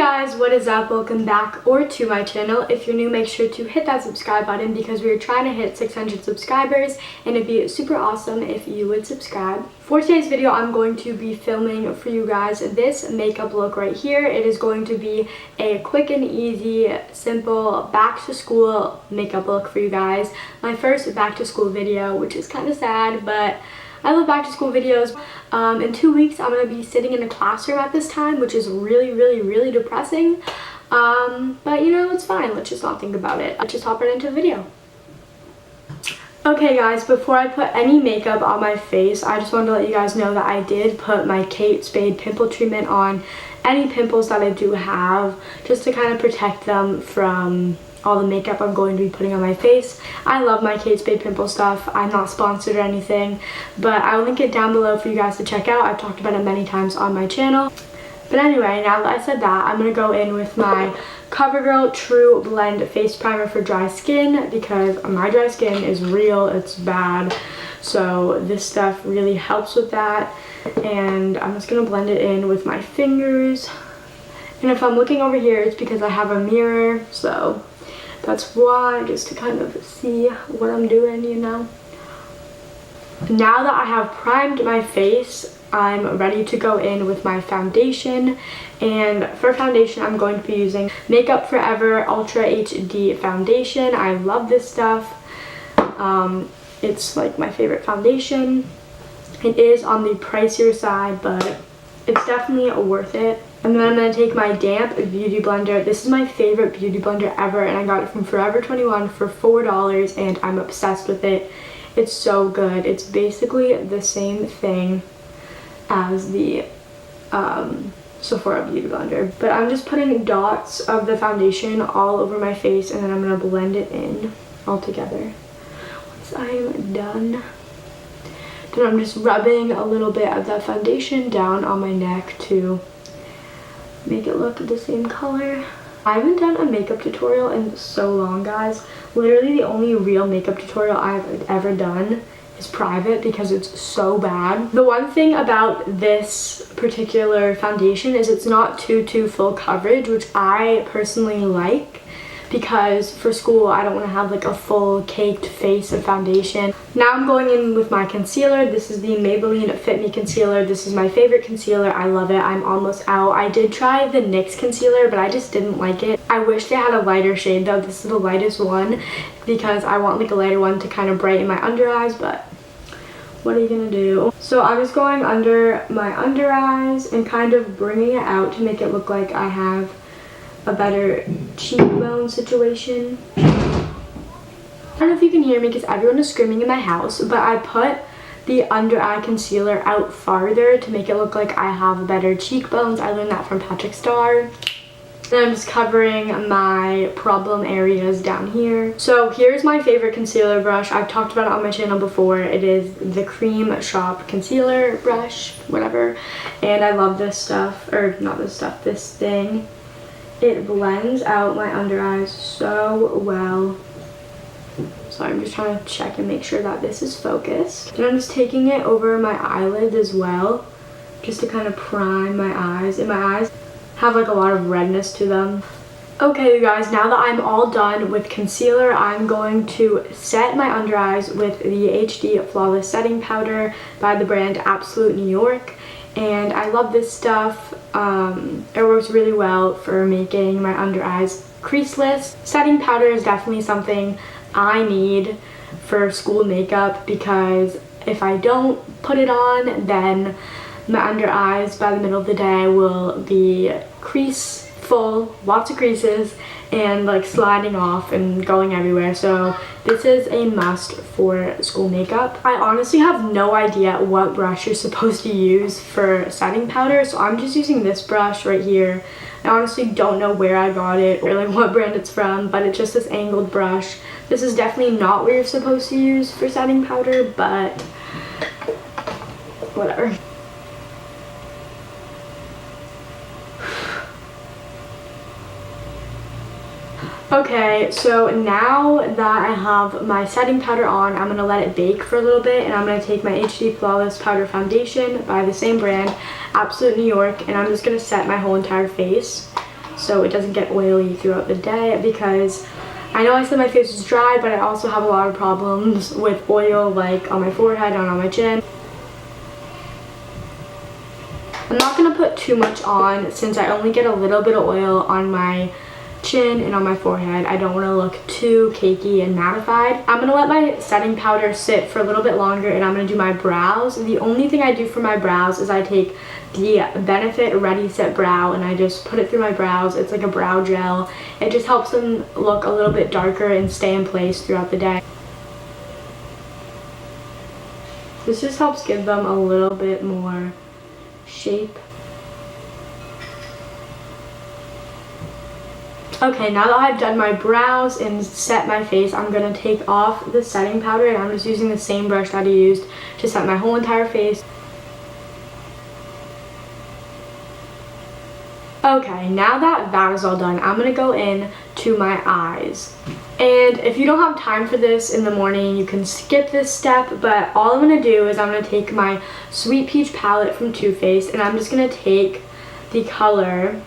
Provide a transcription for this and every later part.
Guys, what is up? Welcome back or to my channel. If you're new, make sure to hit that subscribe button because we're trying to hit 600 subscribers and it'd be super awesome if you would subscribe. For today's video, I'm going to be filming for you guys this makeup look right here. It is going to be a quick and easy, simple back to school makeup look for you guys. My first back to school video, which is kind of sad, but I love back to school videos. In 2 weeks, I'm going to be sitting in a classroom at this time, which is really depressing. But you know, it's fine. Let's just not think about it. Let's just hop right into the video. Okay guys, before I put any makeup on my face, I just wanted to let you guys know that I did put my Kate Spade pimple treatment on any pimples that I do have, just to kind of protect them from all the makeup I'm going to be putting on my face. I love my Kate Spade pimple stuff. I'm not sponsored or anything, but I'll link it down below for you guys to check out. I've talked about it many times on my channel. But anyway, now that I said that, I'm going to go in with my CoverGirl True Blend Face Primer for dry skin because my dry skin is real, it's bad. So this stuff really helps with that. And I'm just going to blend it in with my fingers. And if I'm looking over here, it's because I have a mirror, so that's why, just to kind of see what I'm doing, you know. Now that I have primed my face, I'm ready to go in with my foundation. And for foundation, I'm going to be using Makeup Forever Ultra HD Foundation. I love this stuff. It's like my favorite foundation. It is on the pricier side, but it's definitely worth it. And then I'm going to take my damp beauty blender. This is my favorite beauty blender ever, and I got it from Forever 21 for $4, and I'm obsessed with it. It's so good. It's basically the same thing as the Sephora beauty blender. But I'm just putting dots of the foundation all over my face, and then I'm going to blend it in all together. Once I'm done, then I'm just rubbing a little bit of that foundation down on my neck to make it look the same color. I haven't done a makeup tutorial in so long, guys. Literally the only real makeup tutorial I've ever done is private because it's so bad. The one thing about this particular foundation is it's not too full coverage, which I personally like, because for school I don't want to have like a full caked face of foundation. Now I'm going in with my concealer. This is the Maybelline Fit Me Concealer. This is my favorite concealer. I love it. I'm almost out. I did try the NYX concealer, but I just didn't like it. I wish they had a lighter shade though. This is the lightest one because I want like a lighter one to kind of brighten my under eyes, but what are you gonna do? So I'm just going under my under eyes and kind of bringing it out to make it look like I have a better cheekbone situation. I don't know if you can hear me because everyone is screaming in my house, but I put the under eye concealer out farther to make it look like I have better cheekbones. I learned that from Patrick Starr. Then I'm just covering my problem areas down here. So here's my favorite concealer brush. I've talked about it on my channel before. It is the Cream Shop concealer brush, whatever. And I love this stuff, or not this stuff, this thing. It blends out my under eyes so well. So I'm just trying to check and make sure that this is focused. And I'm just taking it over my eyelids as well, just to kind of prime my eyes. And my eyes have like a lot of redness to them. Okay, you guys, now that I'm all done with concealer, I'm going to set my under eyes with the HD Flawless Setting Powder by the brand Absolute New York. And I love this stuff. It works really well for making my under eyes creaseless. Setting powder is definitely something I need for school makeup because if I don't put it on, then my under eyes by the middle of the day will be crease full, lots of creases, and like sliding off and going everywhere. So this is a must for school makeup. I honestly have no idea what brush you're supposed to use for setting powder, so I'm just using this brush right here. I honestly don't know where I got it or like what brand it's from, but it's just this angled brush. This is definitely not what you're supposed to use for setting powder, but whatever. Okay, so now that I have my setting powder on, I'm going to let it bake for a little bit, and I'm going to take my HD Flawless Powder Foundation by the same brand, Absolute New York, and I'm just going to set my whole entire face. so it doesn't get oily throughout the day, because I know I said my face is dry, but I also have a lot of problems with oil, like on my forehead and on my chin. I'm not going to put too much on since I only get a little bit of oil on my chin and on my forehead. I don't want to look too cakey and mattified. I'm going to let my setting powder sit for a little bit longer, and I'm going to do my brows. The only thing I do for my brows is I take the Benefit Ready Set Brow and I just put it through my brows. It's like a brow gel. It just helps them look a little bit darker and stay in place throughout the day. This just helps give them a little bit more shape. Okay, now that I've done my brows and set my face, I'm going to take off the setting powder, and I'm just using the same brush that I used to set my whole entire face. Okay, now that that is all done, I'm going to go in to my eyes. And if you don't have time for this in the morning, you can skip this step, but all I'm going to do is I'm going to take my Sweet Peach palette from Too Faced, and I'm just going to take the color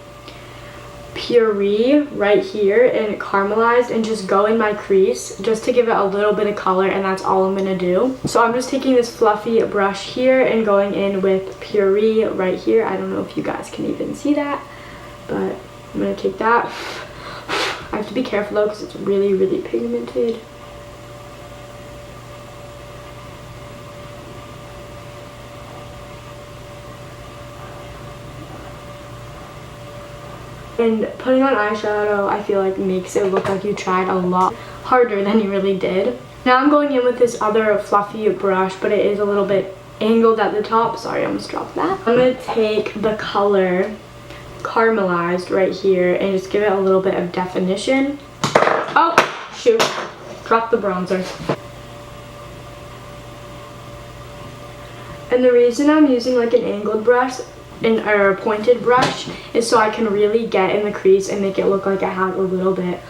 Puree right here and caramelized and just go in my crease just to give it a little bit of color, and that's all I'm gonna do. So I'm just taking this fluffy brush here and going in with Puree right here. I don't know if you guys can even see that, but I'm gonna take that. I have to be careful though because it's really, really pigmented. And putting on eyeshadow, I feel like makes it look like you tried a lot harder than you really did. Now I'm going in with this other fluffy brush, but it is a little bit angled at the top. Sorry, I almost dropped that. I'm going to take the color Caramelized right here and just give it a little bit of definition. Oh, shoot. Dropped the bronzer. And the reason I'm using like an angled brush or a pointed brush is so I can really get in the crease and make it look like I have a little bit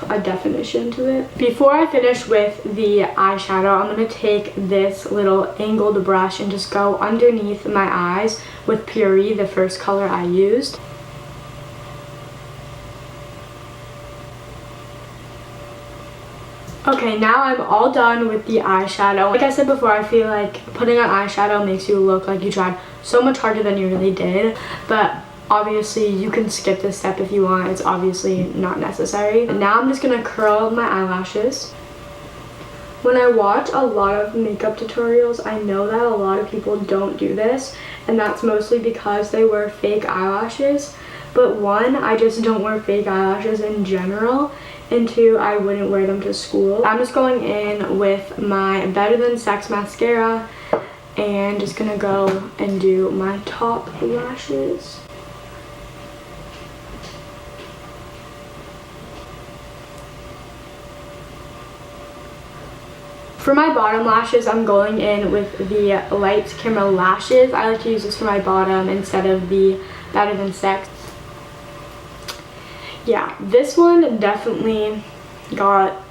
of definition to it. Before I finish with the eyeshadow, I'm going to take this little angled brush and just go underneath my eyes with Puree, the first color I used. Okay, now I'm all done with the eyeshadow. Like I said before, I feel like putting on eyeshadow makes you look like you tried so much harder than you really did, but obviously you can skip this step if you want. It's obviously not necessary. Now I'm just gonna curl my eyelashes. When I watch a lot of makeup tutorials, I know that a lot of people don't do this, and that's mostly because they wear fake eyelashes. But one, I just don't wear fake eyelashes in general, and two, I wouldn't wear them to school. I'm just going in with my Better Than Sex mascara and just gonna go and do my top lashes. For my bottom lashes, I'm going in with the Lights Camera Lashes. I like to use this for my bottom instead of the Better Than Sex. Yeah, this one definitely got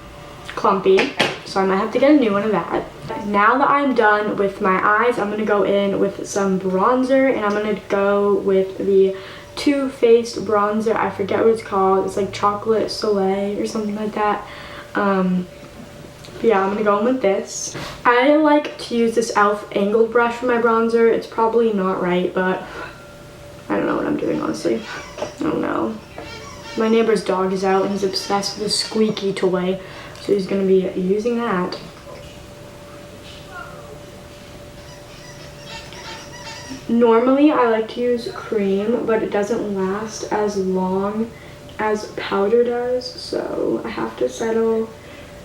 clumpy, so I might have to get a new one of that. Now that I'm done with my eyes, I'm going to go in with some bronzer, and I'm going to go with the Too Faced bronzer. I forget what it's called. It's like Chocolate Soleil or something like that. Yeah, I'm going to go in with this. I like to use this e.l.f. angled brush for my bronzer. It's probably not right, but I don't know what I'm doing, honestly. I don't know. My neighbor's dog is out and he's obsessed with a squeaky toy, so he's going to be using that. Normally I like to use cream, but it doesn't last as long as powder does, so I have to settle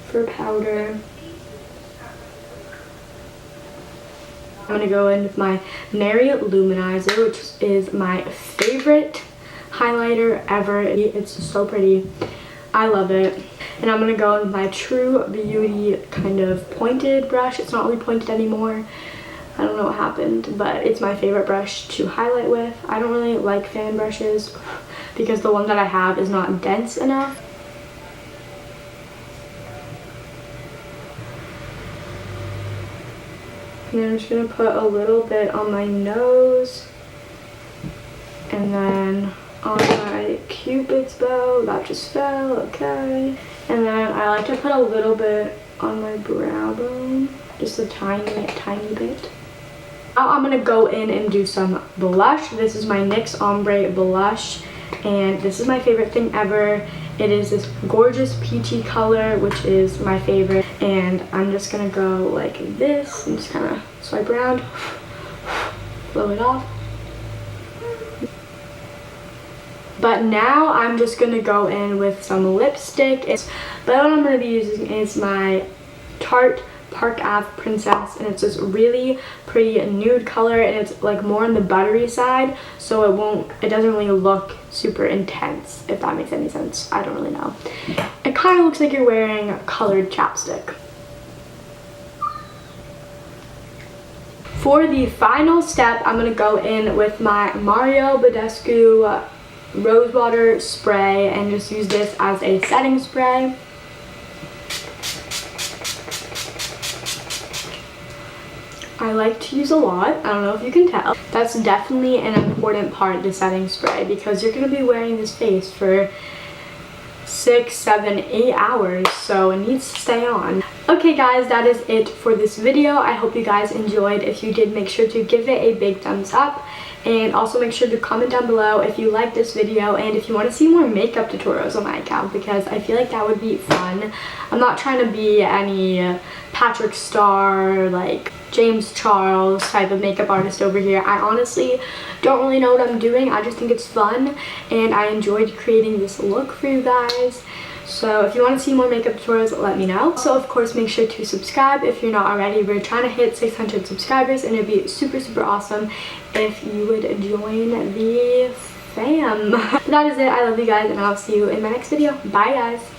for powder. I'm going to go in with my Mary Luminizer, which is my favorite highlighter ever. It's so pretty. I love it. And I'm going to go in with my True Beauty kind of pointed brush. It's not really pointed anymore. I don't know what happened, but it's my favorite brush to highlight with. I don't really like fan brushes because the one that I have is not dense enough. And then I'm just going to put a little bit on my nose and then on my Cupid's bow. That just fell, okay. And then I like to put a little bit on my brow bone, just a tiny bit. Now I'm gonna go in and do some blush. This is my NYX Ombre blush, and this is my favorite thing ever. It is this gorgeous peachy color, which is my favorite. And I'm just gonna go like this and just kind of swipe around, blow it off. But now I'm just gonna go in with some lipstick. But what I'm gonna be using is my Tarte Park Ave Princess, and it's this really pretty nude color, and it's like more on the buttery side, so it doesn't really look super intense, if that makes any sense. I don't really know. It kind of looks like you're wearing colored chapstick. For the final step, I'm gonna go in with my Mario Badescu Rose Water Spray and just use this as a setting spray. I like to use a lot. I don't know if you can tell. That's definitely an important part, the setting spray, because you're going to be wearing this face for 6, 7, 8 hours, so it needs to stay on. Okay guys, that is it for this video. I hope you guys enjoyed. If you did, make sure to give it a big thumbs up, and also make sure to comment down below if you like this video and if you want to see more makeup tutorials on my account, because I feel like that would be fun. I'm not trying to be any Patrick Star, like James Charles type of makeup artist over here. I honestly don't really know what I'm doing. I just think it's fun and I enjoyed creating this look for you guys. So if you want to see more makeup tutorials, let me know. So of course, make sure to subscribe if you're not already. We're trying to hit 600 subscribers, and it'd be super awesome if you would join the fam. That is it. I love you guys, and I'll see you in my next video. Bye guys.